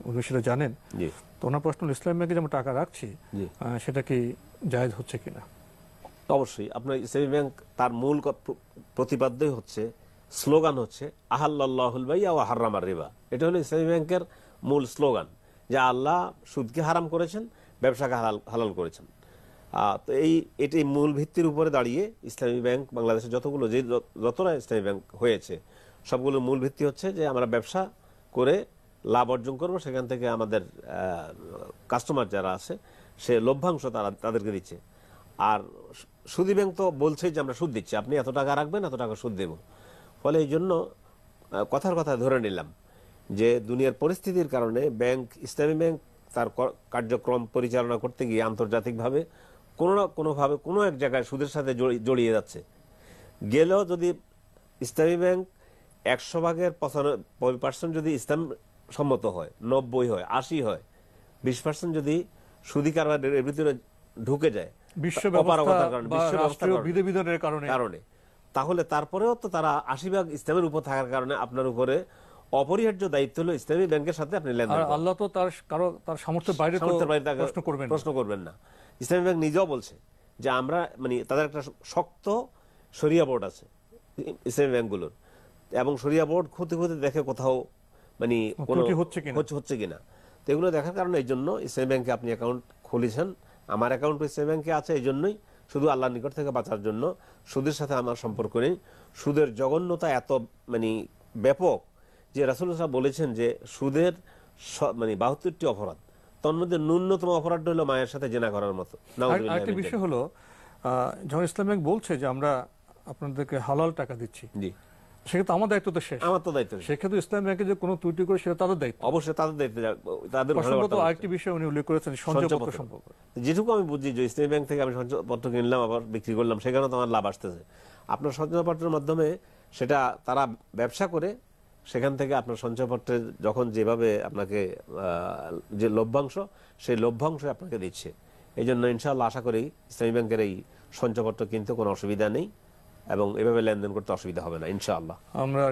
উনি সেটা জানেন। তো ওনার প্রশ্ন হলো, ইসলামী ব্যাংকে যেমন টাকা রাখছি সেটা কি জায়েজ হচ্ছে কিনা? অবশ্যই আপনার ইসলামী ব্যাংক তার মূল প্রতিপাদ্যই হচ্ছে, স্লোগান হচ্ছে আহাল্লাহুল বাই'a ওয়া হাররামার রিবা। এটা হলো ইসলামী ব্যাংকের মূল স্লোগান, যে আল্লাহ সুদকে হারাম করেছেন, ব্যবসাকে হালাল করেছেন। তো এটি মূল ভিত্তির উপরে দাঁড়িয়ে ইসলামী ব্যাংক বাংলাদেশে যতটা ইসলামী ব্যাংক হয়েছে সবগুলোর মূল ভিত্তি হচ্ছে যে আমরা ব্যবসা করে লাভ অর্জন করবো, সেখান থেকে আমাদের কাস্টমার যারা আছে সে লভ্যাংশ তাদেরকে দিচ্ছে। আর সুদী ব্যাংক তো বলছেই যে আমরা সুদ দিচ্ছি, আপনি এত টাকা রাখবেন, এত টাকা সুদ দেব। ফলে এই জন্য কথার কথা ধরে নিলাম যে দুনিয়ার পরিস্থিতির কারণে ব্যাংক, ইসলামী ব্যাংক তার কার্যক্রম পরিচালনা করতে গিয়ে আন্তর্জাতিকভাবে কোনো না কোনোভাবে কোনো এক জায়গায় সুদের সাথে জড়িয়ে যাচ্ছে। গেলেও যদি ইসলামী ব্যাংক 100 ভাগের 95% যদি ইসলাম সম্মত হয়, 90 হয়, 80 হয়, 20% যদি সুদী কারবারের ভিতরে ঢুকে যায় কারণে, তাহলে তারপরেও তো তারা 80 ভাগ ইসলামের উপর থাকার কারণে আপনার উপরে অপরিহার্য দায়িত্ব হলো ইসলামী ব্যাংকের সাথে আপনি লেনদেন করবেন। আল্লাহ তো তার সামর্থ্যের বাইরে প্রশ্ন করবেন না। ইসলামী ব্যাংক নিজেও বলছে যে আমরা তাদের একটা শক্ত শরিয়া বোর্ড আছে ইসলামী ব্যাংকগুলোর, এবং শরিয়া বোর্ড খুঁতে দেখে কোথাও কোনো হচ্ছে কিনা। তো এগুলো দেখার কারণে এই জন্য ইসলামী ব্যাংকে আপনি অ্যাকাউন্ট খুলেছেন, আমার অ্যাকাউন্ট ইসলামী ব্যাংকে আছে, এই জন্যই শুধু আল্লাহর নিকট থেকে বাঁচার জন্য। সুদের সাথে আমার সম্পর্ক নেই। সুদের জঘন্যতা এত ব্যাপক যে রাসূলুল্লাহ সাল্লাল্লাহু আলাইহি ওয়াসাল্লাম বলেছেন যে সুদের 72টি অপরাধ, তার মধ্যে ন্যূনতম অপরাধ হলো মায়ের সাথে জিনা করার মতো। আরেকটা বিষয় হলো, যখন ইসলাম ব্যাংক বলছে যে আমরা আপনাদেরকে হালাল টাকা দিচ্ছি, সেক্ষেত্রে আমার দায়িত্ব তো শেষ। আমার তো দায়িত্ব, সেক্ষেত্রে ইসলাম ব্যাংকে যে কোনো ত্রুটি করে সেটা তাদের দায়িত্ব। অবশ্যই তাদের দায়িত্ব। তাদের আরেকটি বিষয় উনি উল্লেখ করেছেন সঞ্চয়পত্র সম্পর্ক। যেটুকু আমি বুঝি যে ইসলামী ব্যাংক থেকে আমি সঞ্চয়পত্র কিনলাম, আবার বিক্রি করলাম, সেখানে তো আমার লাভ আসতেছে। আপনার সঞ্চয়পত্রের মাধ্যমে সেটা তারা ব্যবসা করে, সেখান থেকে আপনার সঞ্চয়পত্রের যখন যেভাবে আপনাকে যে লভ্যাংশ, সেই লভ্যাংশ আপনাকে দিচ্ছে। এই জন্য ইনশাআল্লাহ আশা করি ইসলামী ব্যাংকের এই সঞ্চয়পত্র কিনতে কোনো অসুবিধা নেই এবং এভাবে লেনদেন করতে অসুবিধা হবে না ইনশাআল্লাহ। আমরা